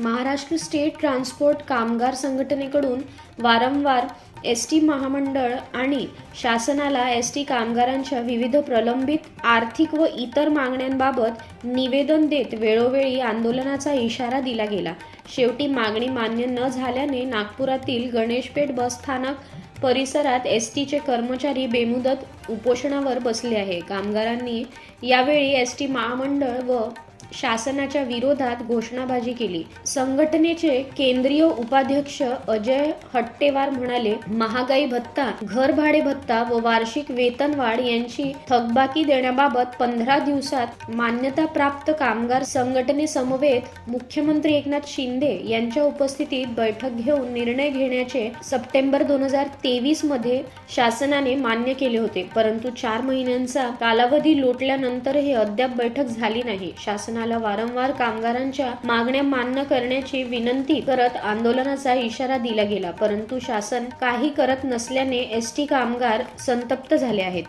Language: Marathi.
महाराष्ट्र स्टेट ट्रान्सपोर्ट कामगार संघटनेकडून वारंवार एसटी महामंडळ आणि शासनाला एसटी कामगारांच्या विविध प्रलंबित आर्थिक व इतर मागण्यांबाबत निवेदन देत वेळोवेळी आंदोलनाचा इशारा दिला गेला. शेवटी मागणी मान्य न झाल्याने नागपुरातील गणेशपेठ बसस्थानक परिसरात एसटीचे कर्मचारी बेमुदत उपोषणावर बसले आहे. कामगारांनी यावेळी एसटी महामंडळ व शासनाच्या विरोधात घोषणाबाजी केली. संघटनेचे केंद्रीय उपाध्यक्ष अजय हट्टेवार म्हणाले, महागाई भत्ता, घर भाडे भत्ता व वार्षिक वेतनवाढ यांची थकबाकी देण्याबाबत 15 दिवसात मान्यता प्राप्त कामगार संघटनेसमवेत मुख्यमंत्री एकनाथ शिंदे यांच्या उपस्थितीत बैठक घेऊन निर्णय घेण्याचे सप्टेंबर 2023 मध्ये शासनाने मान्य केले होते. परंतु 4 महिन्यांचा कालावधी लोटल्यानंतरही अद्याप बैठक झाली नाही. शासनाला वारंवार कामगारांच्या मागण्या मान्य करण्याची विनंती करत आंदोलनाचा इशारा दिला गेला, परंतु शासन काही करत नसल्याने एसटी कामगार संतप्त झाले आहेत.